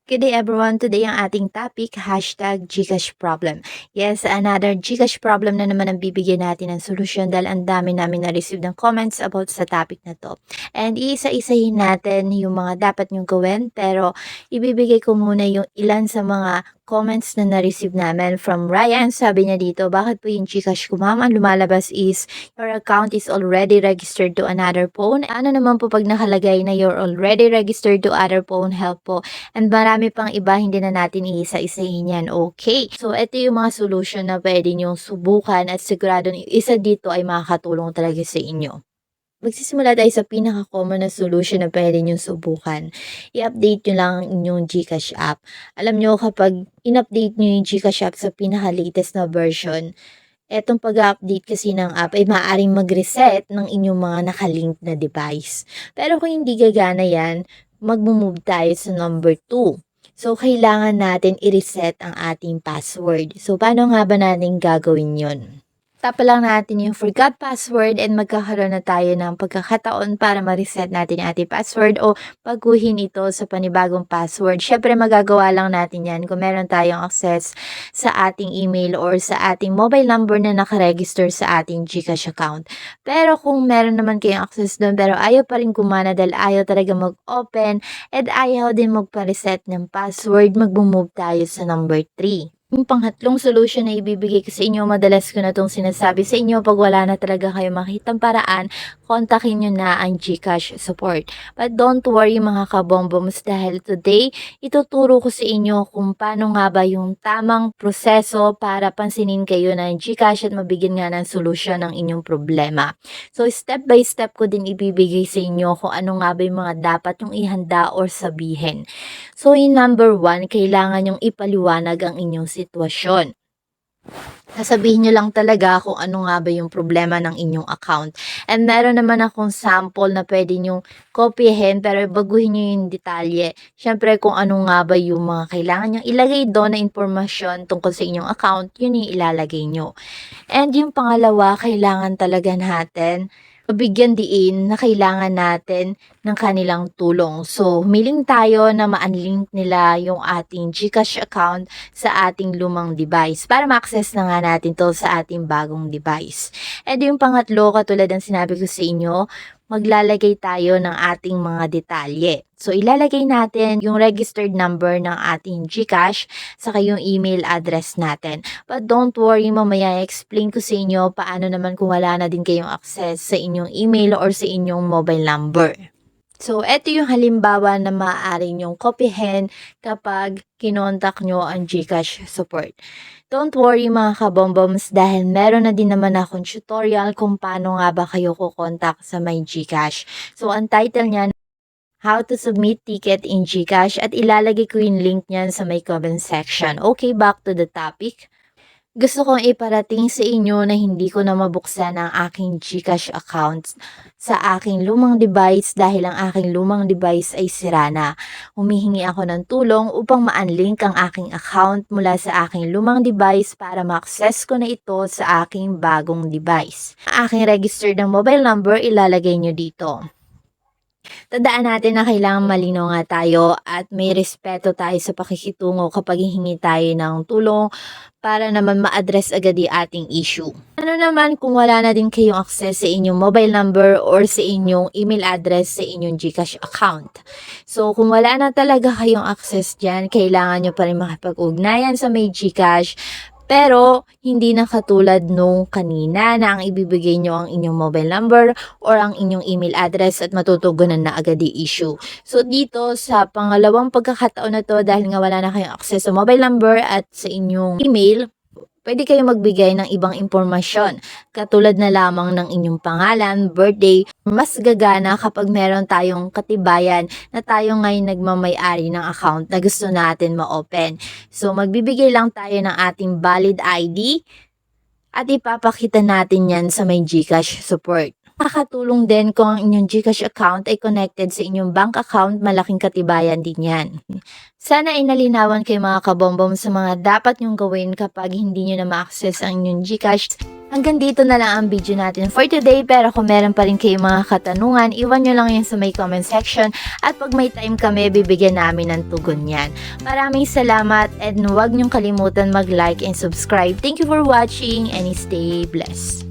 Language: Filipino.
Good day everyone. Today ang ating topic, hashtag GCash problem. Yes, another GCash problem na naman ang bibigyan natin ng solusyon dahil ang dami namin na-receive ng comments about sa topic na to. And iisa-isahin natin yung mga dapat nyong gawin, pero ibibigay ko muna yung ilan sa mga comments na na-receive namin from Ryan. Sabi niya dito, bakit po yung GCash ko ma'am? Ang lumalabas is your account is already registered to another phone. Ano naman po pag nakalagay na you're already registered to other phone, help po. And marami pang iba, hindi na natin iisa-isahin yan. Okay. So, ito yung mga solution na pwede nyong subukan at sigurado isa dito ay makakatulong talaga sa inyo. Magsisimula tayo sa pinaka-common na solution na pwede nyong subukan. I-update nyo lang ang inyong GCash app. Alam nyo, kapag in-update nyo yung GCash app sa pinaka-latest na version, etong pag-update kasi ng app ay maaaring mag-reset ng inyong mga nakalink na device. Pero kung hindi gagana yan, mag-move tayo sa number 2. So, kailangan natin i-reset ang ating password. So, paano nga ba natin gagawin yon? Tapa lang natin yung forgot password and magkakaroon na tayo ng pagkakataon para ma-reset natin yung ating password o baguhin ito sa panibagong password. Syempre magagawa lang natin yan kung meron tayong access sa ating email or sa ating mobile number na nakaregister sa ating GCash account. Pero kung meron naman kayong access doon pero ayaw pa rin gumana dahil ayaw talaga mag-open at ayaw din magpa-reset ng password, mag-move tayo sa number 3. Yung pangatlong solution na ibibigay ko sa inyo, madalas ko na itong sinasabi sa inyo, pag wala na talaga kayo makitang paraan, kontakin nyo na ang GCash support. But don't worry mga kabomboms, dahil today, ituturo ko sa inyo kung paano nga ba yung tamang proseso para pansinin kayo ng GCash at mabigyan nga ng solusyon ng inyong problema. So step by step ko din ibibigay sa inyo kung ano nga ba yung mga dapat yung ihanda or sabihin. So in number 1, kailangan yung ipaliwanag ang inyong sitwasyon. Sasabihin nyo lang talaga kung ano nga ba yung problema ng inyong account. And meron naman akong sample na pwede nyong kopyahin pero baguhin nyo yung detalye. Siyempre kung ano nga ba yung mga kailangan nyo ilagay doon na impormasyon tungkol sa inyong account, yun yung ilalagay nyo. And yung pangalawa, kailangan talaga natin mabigyan diin na kailangan natin ng kanilang tulong. So, humiling tayo na ma-unlink nila yung ating GCash account sa ating lumang device para ma-access na nga natin to sa ating bagong device. And yung pangatlo, katulad ng sinabi ko sa inyo, maglalagay tayo ng ating mga detalye. So, ilalagay natin yung registered number ng ating GCash saka yung email address natin. But don't worry, mamaya explain ko sa inyo paano naman kung wala na din kayong access sa inyong email or sa inyong mobile number. So, eto yung halimbawa na maaari nyong kopyahin kapag kinontak nyo ang GCash support. Don't worry mga kabomboms dahil meron na din naman akong tutorial kung paano nga ba kayo kukontak sa my GCash. So, ang title niyan, How to Submit Ticket in GCash, at ilalagay ko yung link niyan sa my comment section. Okay, back to the topic. Gusto kong iparating sa inyo na hindi ko na mabuksan ang aking GCash account sa aking lumang device dahil ang aking lumang device ay sira na. Humihingi ako ng tulong upang ma-unlink ang aking account mula sa aking lumang device para ma-access ko na ito sa aking bagong device. Ang aking registered ng mobile number ilalagay nyo dito. Tandaan natin na kailangan malinaw nga tayo at may respeto tayo sa pakikitungo kapag hihingi tayo ng tulong para naman ma-address agad yung ating issue. Ano naman kung wala na din kayong access sa inyong mobile number or sa inyong email address sa inyong GCash account? So, kung wala na talaga kayong access dyan, kailangan nyo pa rin makipag-ugnayan sa may GCash. Pero, hindi na katulad nung kanina na ang ibibigay nyo ang inyong mobile number or ang inyong email address at matutugunan na agad yung issue. So, dito sa pangalawang pagkakataon na to, dahil nga wala na kayong access sa mobile number at sa inyong email, pwede kayo magbigay ng ibang impormasyon, katulad na lamang ng inyong pangalan, birthday. Mas gagana kapag meron tayong katibayan na tayo ngayon nagmamay-ari ng account na gusto natin ma-open. So, magbibigay lang tayo ng ating valid ID at ipapakita natin yan sa may GCash support. Makakatulong din kung ang inyong GCash account ay connected sa inyong bank account, malaking katibayan din yan. Sana ay nalinawan kayo mga kabombom sa mga dapat nyong gawin kapag hindi nyo na ma-access ang inyong GCash. Hanggang dito na lang ang video natin for today, pero kung meron pa rin kayong mga katanungan, iwan nyo lang yan sa may comment section at pag may time kami, bibigyan namin ng tugon yan. Maraming salamat and huwag nyong kalimutan mag-like and subscribe. Thank you for watching and stay blessed.